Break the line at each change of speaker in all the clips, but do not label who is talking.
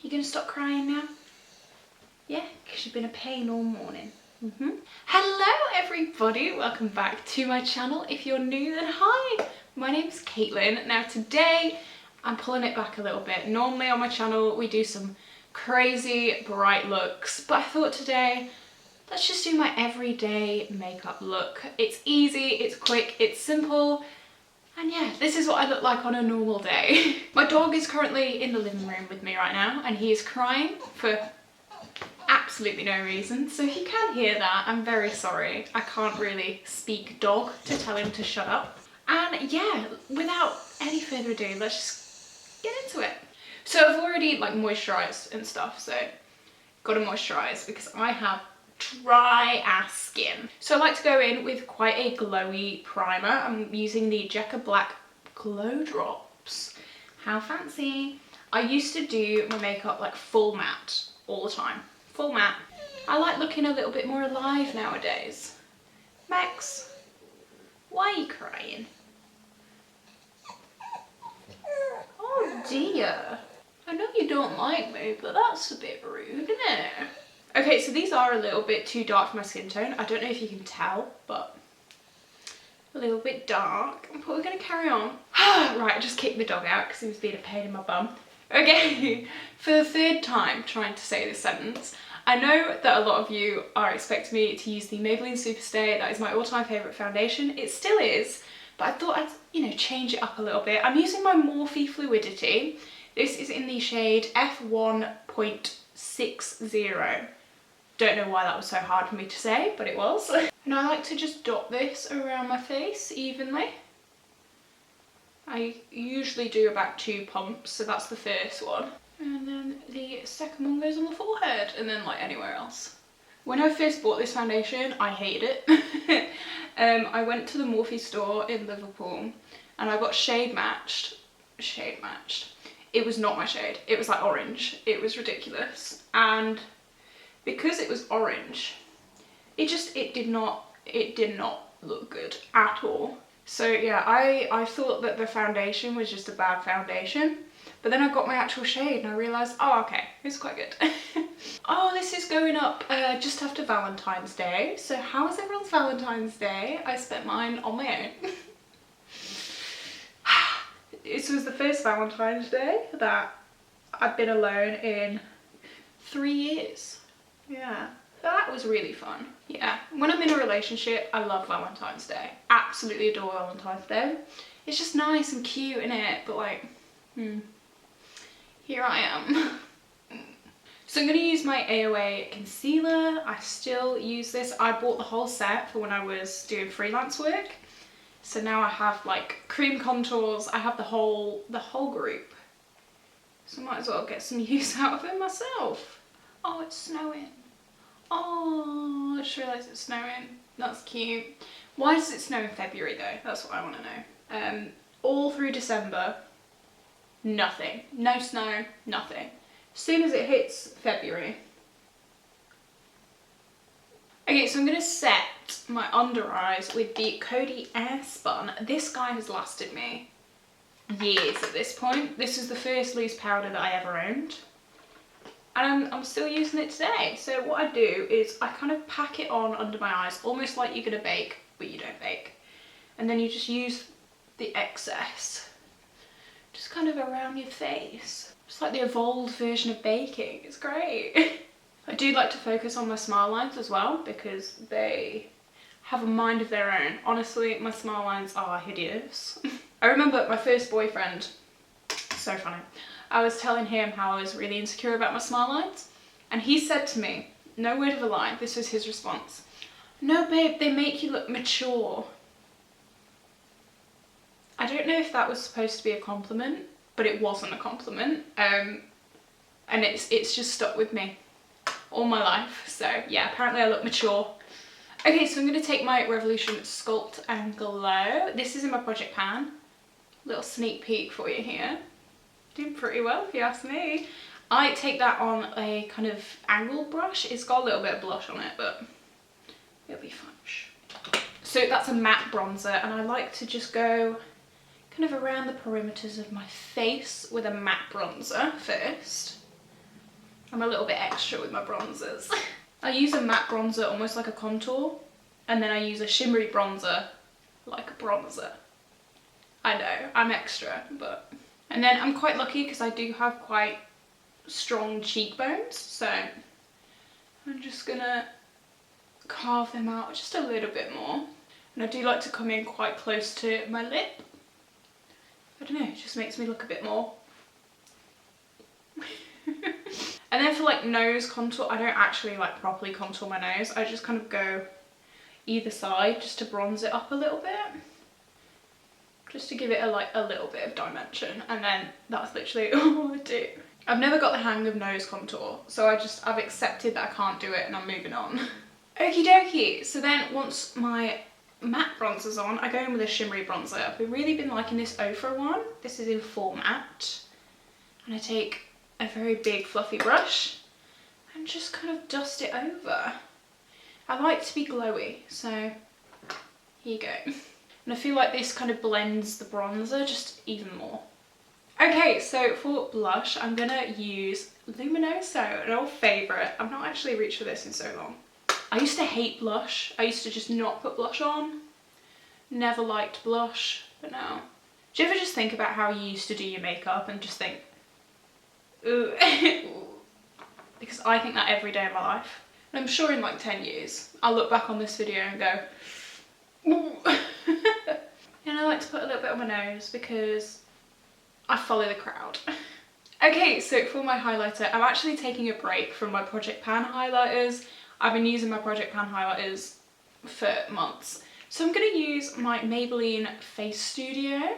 You gonna stop crying now? Yeah, because you've been a pain all morning. Hello everybody, welcome back to my channel. If you're new, then hi, my name's Caitlin. Now today I'm pulling it back a little bit. Normally on my channel we do some crazy bright looks, but I thought today let's just do my everyday makeup look. It's easy, it's quick, it's simple, and yeah, this is what I look like on a normal day. My dog is currently in the living room with me right now and he is crying for absolutely no reason, so if you can hear that, I'm very sorry. I can't really speak dog to tell him to shut up. And yeah, without any further ado, let's just get into it. So I've already like moisturised and stuff, so gotta moisturise because I have dry ass skin. So I like to go in with quite a glowy primer. I'm using the Jekka Black Glow Drops. How fancy. I used to do my makeup like full matte all the time. Full matte. I like looking a little bit more alive nowadays. Max, why are you crying? Oh dear. I know you don't like me, but that's a bit rude, isn't it? Okay, so these are a little bit too dark for my skin tone. I don't know if you can tell, but a little bit dark. But we're gonna carry on. Right, I just kicked the dog out because he was being a pain in my bum. Okay, for the third time trying to say this sentence, I know that a lot of you are expecting me to use the Maybelline Superstay. That is my all-time favourite foundation. It still is, but I thought I'd, change it up a little bit. I'm using my Morphe Fluidity. This is in the shade F1.60. Don't know why that was so hard for me to say, but it was. And I like to just dot this around my face evenly. I usually do about 2 pumps, so that's the first one. And then the second one goes on the forehead, and then like anywhere else. When I first bought this foundation, I hated it. I went to the Morphe store in Liverpool, and I got shade matched. It was not my shade. It was like orange. It was ridiculous. And because it was orange, it did not look good at all. So yeah, I thought that the foundation was just a bad foundation, but then I got my actual shade and I realised, oh okay, it's quite good. Oh, this is going up just after Valentine's Day. So how was everyone's Valentine's Day? I spent mine on my own. This was the first Valentine's Day that I've been alone in 3 years. Yeah. So that was really fun. Yeah, when I'm in a relationship, I love Valentine's Day. Absolutely adore Valentine's Day. It's just nice and cute, innit? But like, here I am. So I'm going to use my AOA concealer. I still use this. I bought the whole set for when I was doing freelance work. So now I have like cream contours. I have the whole group. So I might as well get some use out of it myself. Oh, it's snowing. Oh, I just realised it's snowing. That's cute. Why does it snow in February though? That's what I want to know. All through December, nothing. No snow, nothing. As soon as it hits February. Okay, so I'm going to set my under eyes with the Coty Airspun. This guy has lasted me years at this point. This is the first loose powder that I ever owned. And I'm still using it today. So what I do is I kind of pack it on under my eyes, almost like you're gonna bake, but you don't bake. And then you just use the excess, just kind of around your face. It's like the evolved version of baking. It's great. I do like to focus on my smile lines as well because they have a mind of their own. Honestly, my smile lines are hideous. I remember my first boyfriend, so funny. I was telling him how I was really insecure about my smile lines, and he said to me, no word of a lie, this was his response, "No babe, they make you look mature." I don't know if that was supposed to be a compliment, but it wasn't a compliment, and it's just stuck with me all my life. So yeah, apparently I look mature. Okay, so I'm going to take my Revolution Sculpt and Glow. This is in my project pan. Little sneak peek for you here. Doing pretty well if you ask me. I take that on a kind of angled brush. It's got a little bit of blush on it, but it'll be fun. So that's a matte bronzer, and I like to just go kind of around the perimeters of my face with a matte bronzer first. I'm a little bit extra with my bronzers. I use a matte bronzer almost like a contour, and then I use a shimmery bronzer like a bronzer. I know, I'm extra, but... And then I'm quite lucky because I do have quite strong cheekbones, so I'm just gonna carve them out just a little bit more. And I do like to come in quite close to my lip. I don't know, it just makes me look a bit more. And then for like nose contour, I don't actually like properly contour my nose. I just kind of go either side just to bronze it up a little bit. Just to give it a little bit of dimension, and then that's literally all I do. I've never got the hang of nose contour, so I've accepted that I can't do it and I'm moving on. Okie dokie, so then once my matte bronzer's on, I go in with a shimmery bronzer. I've really been liking this Ofra one. This is in Full Matte. And I take a very big fluffy brush and just kind of dust it over. I like to be glowy, so here you go. And I feel like this kind of blends the bronzer just even more. Okay, so for blush, I'm gonna use Luminoso, an old favourite. I've not actually reached for this in so long. I used to hate blush. I used to just not put blush on. Never liked blush, but now. Do you ever just think about how you used to do your makeup and just think, ooh, because I think that every day of my life. And I'm sure in like 10 years, I'll look back on this video and go, ooh. And I like to put a little bit on my nose because I follow the crowd. Okay, so for my highlighter, I'm actually taking a break from my Project Pan highlighters. I've been using my Project Pan highlighters for months. So I'm going to use my Maybelline Face Studio.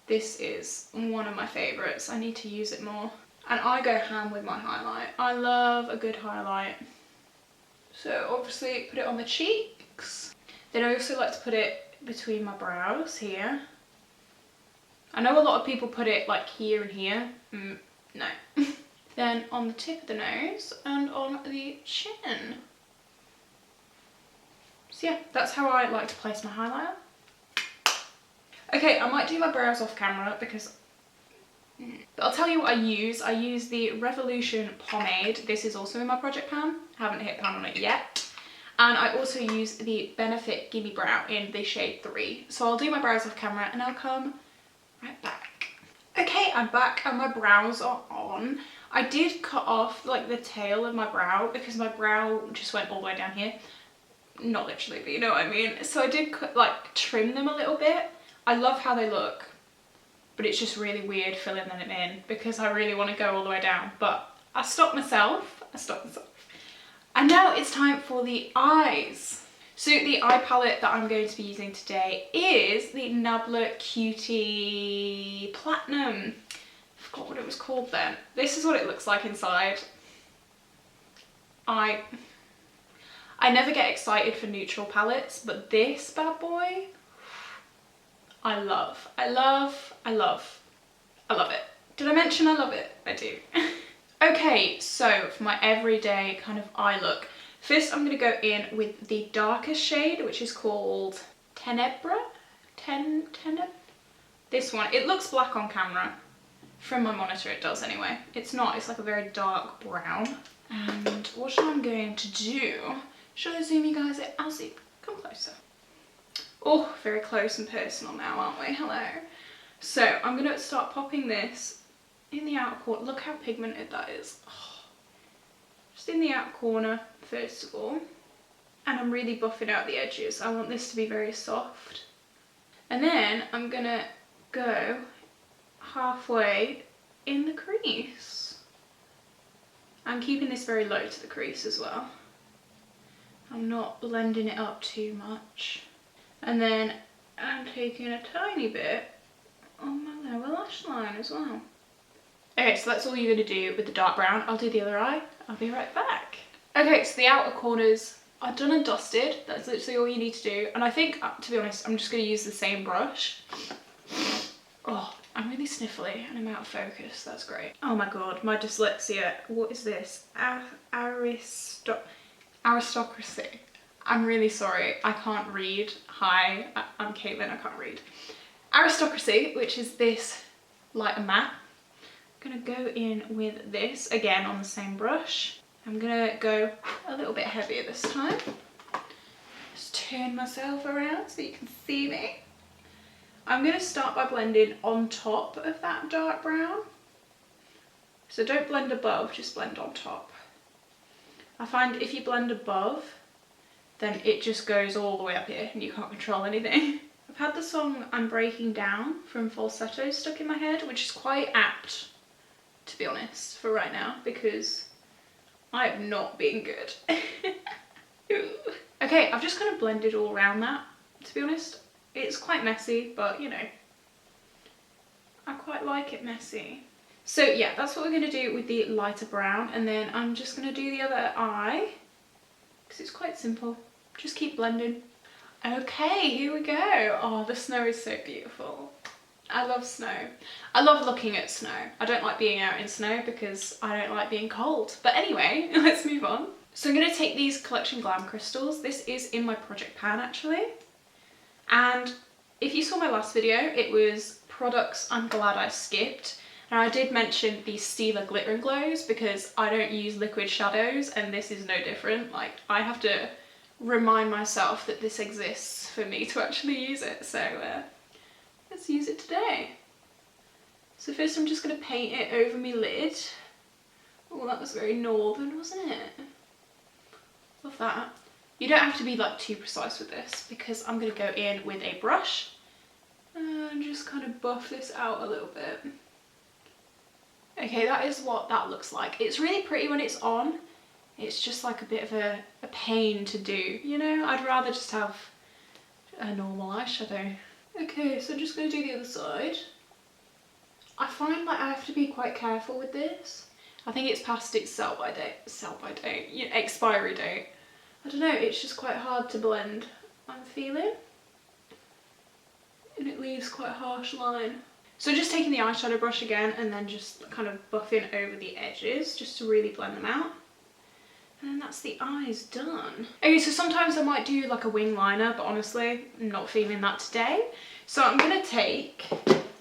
This is one of my favourites. I need to use it more. And I go ham with my highlight. I love a good highlight. So obviously put it on the cheeks. Then I also like to put it between my brows here. I know a lot of people put it like here and here. No. Then on the tip of the nose and on the chin. So yeah, that's how I like to place my highlighter. Okay, I might do my brows off camera because... But I'll tell you what I use. I use the Revolution pomade. This is also in my Project Pan. Haven't hit pan on it yet. And I also use the Benefit Gimme Brow in the shade 3. So I'll do my brows off camera and I'll come right back. Okay, I'm back and my brows are on. I did cut off like the tail of my brow because my brow just went all the way down here. Not literally, but you know what I mean. So I did like trim them a little bit. I love how they look, but it's just really weird filling them in because I really want to go all the way down. But I stopped myself. And now it's time for the eyes. So the eye palette that I'm going to be using today is the Nabla Cutie Platinum. I forgot what it was called then. This is what it looks like inside. I never get excited for neutral palettes, but this bad boy, I love. I love it. Did I mention I love it? I do. Okay, so for my everyday kind of eye look, first I'm going to go in with the darkest shade, which is called Tenebra? This one. It looks black on camera. From my monitor it does anyway. It's not, it's like a very dark brown. And what I'm going to do, should I zoom you guys in? I'll zoom. Come closer. Oh, very close and personal now, aren't we? Hello. So I'm going to start popping this in the outer corner. Look how pigmented that is. Oh. Just in the outer corner, first of all. And I'm really buffing out the edges. I want this to be very soft. And then I'm going to go halfway in the crease. I'm keeping this very low to the crease as well. I'm not blending it up too much. And then I'm taking a tiny bit on my lower lash line as well. Okay, so that's all you're going to do with the dark brown. I'll do the other eye. I'll be right back. Okay, so the outer corners are done and dusted. That's literally all you need to do. And I think, to be honest, I'm just going to use the same brush. Oh, I'm really sniffly and I'm out of focus. That's great. Oh my god, my dyslexia. What is this? Aristocracy. I'm really sorry. I can't read. Hi, I'm Caitlin. I can't read. Aristocracy, which is this lighter matte. I'm gonna go in with this again on the same brush. I'm gonna go a little bit heavier this time. Just turn myself around so you can see me. I'm gonna start by blending on top of that dark brown. So don't blend above, just blend on top. I find if you blend above, then it just goes all the way up here and you can't control anything. I've had the song I'm Breaking Down from Falsetto stuck in my head, which is quite apt, to be honest, for right now, because I have not been good. Okay, I've just kind of blended all around that, to be honest. It's quite messy, but you know, I quite like it messy. So yeah, that's what we're going to do with the lighter brown, and then I'm just going to do the other eye, because it's quite simple. Just keep blending. Okay, here we go. Oh, the snow is so beautiful. I love snow. I love looking at snow. I don't like being out in snow because I don't like being cold. But anyway, let's move on. So I'm going to take these Collection Glam crystals. This is in my project pan actually. And if you saw my last video, it was products I'm glad I skipped. Now I did mention the Stila Glitter and Glows because I don't use liquid shadows, and this is no different. Like, I have to remind myself that this exists for me to actually use it. So let's use it today. So first I'm just going to paint it over my lid. Oh, that was very northern, wasn't it? Love that. You don't have to be like too precise with this because I'm going to go in with a brush and just kind of buff this out a little bit. Okay, that is what that looks like. It's really pretty when it's on. It's just like a bit of a pain to do, you know? I'd rather just have a normal eyeshadow. Okay, so I'm just going to do the other side. I find like I have to be quite careful with this. I think it's past its expiry date. I don't know, it's just quite hard to blend, I'm feeling. And it leaves quite a harsh line. So just taking the eyeshadow brush again and then just kind of buffing over the edges just to really blend them out. And then that's the eyes done. Okay, so sometimes I might do like a wing liner, but honestly, I'm not feeling that today. So I'm gonna take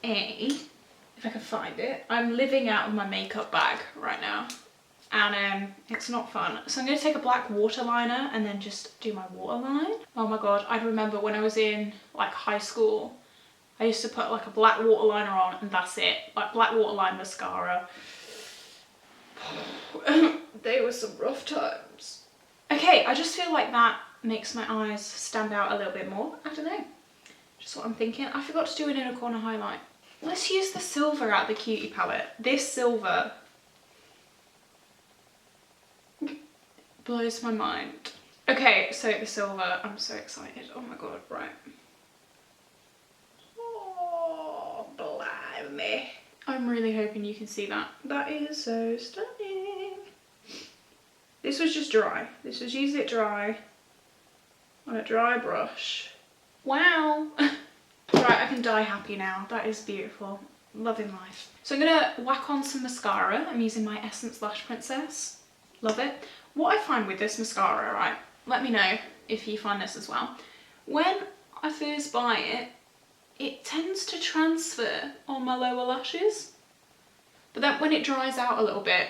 if I can find it. I'm living out of my makeup bag right now. And it's not fun. So I'm going to take a black waterliner and then just do my waterline. Oh my god, I remember when I was in like high school, I used to put like a black waterliner on and that's it. Like black waterline mascara. They were some rough times. Okay, I just feel like that makes my eyes stand out a little bit more. I don't know. Just what I'm thinking. I forgot to do an inner corner highlight. Let's use the silver out of the Cutie palette. This silver blows my mind. Okay, so the silver, I'm so excited. Oh my god, right. Oh, blimey. I'm really hoping you can see that. That is so stunning. This was just dry. This was using it dry on a dry brush. Wow. Right, I can die happy now. That is beautiful. Loving life. So I'm gonna whack on some mascara. I'm using my Essence Lash Princess. Love it. What I find with this mascara, right, let me know if you find this as well. When I first buy it, it tends to transfer on my lower lashes. But then when it dries out a little bit,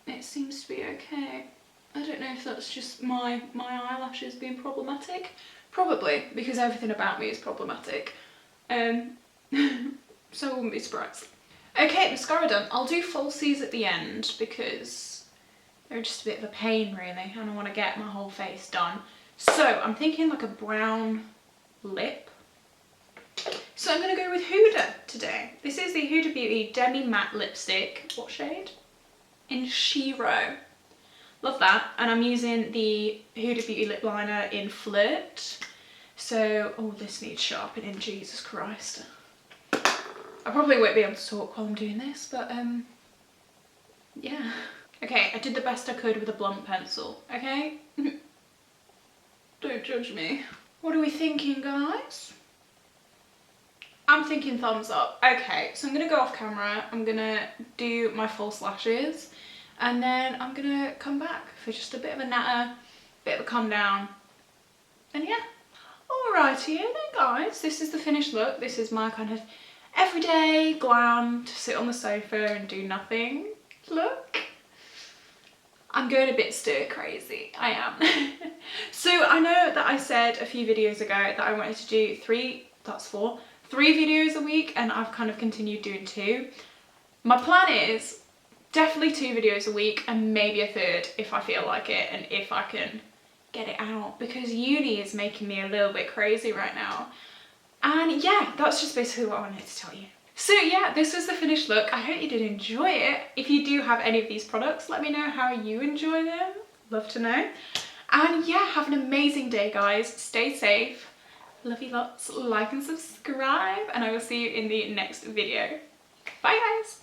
it seems to be okay. I don't know if that's just my eyelashes being problematic. Probably, because everything about me is problematic. So I wouldn't be surprised. Okay, mascara done. I'll do falsies at the end because they're just a bit of a pain really, and I want to get my whole face done. So I'm thinking like a brown lip. So I'm going to go with Huda today. This is the Huda Beauty Demi Matte Lipstick. What shade? In Shiro. Love that. And I'm using the Huda Beauty lip liner in Flirt. So, oh, this needs sharpening, Jesus Christ. I probably won't be able to talk while I'm doing this, but yeah. Okay, I did the best I could with a blunt pencil, okay? Don't judge me. What are we thinking, guys? I'm thinking thumbs up. Okay, so I'm gonna go off camera, I'm gonna do my false lashes, and then I'm gonna come back for just a bit of a natter, bit of a calm down, and yeah. Alrighty then guys, this is the finished look. This is my kind of everyday glam to sit on the sofa and do nothing. Look. I'm going a bit stir crazy, I am. So I know that I said a few videos ago that I wanted to do three videos a week, and I've kind of continued doing 2. My plan is definitely 2 videos a week and maybe a third if I feel like it and if I can get it out, because uni is making me a little bit crazy right now. And yeah, that's just basically what I wanted to tell you. So yeah, this was the finished look. I hope you did enjoy it. If you do have any of these products, let me know how you enjoy them. Love to know. And yeah, have an amazing day, guys. Stay safe. Love you lots. Like and subscribe, and I will see you in the next video. Bye, guys.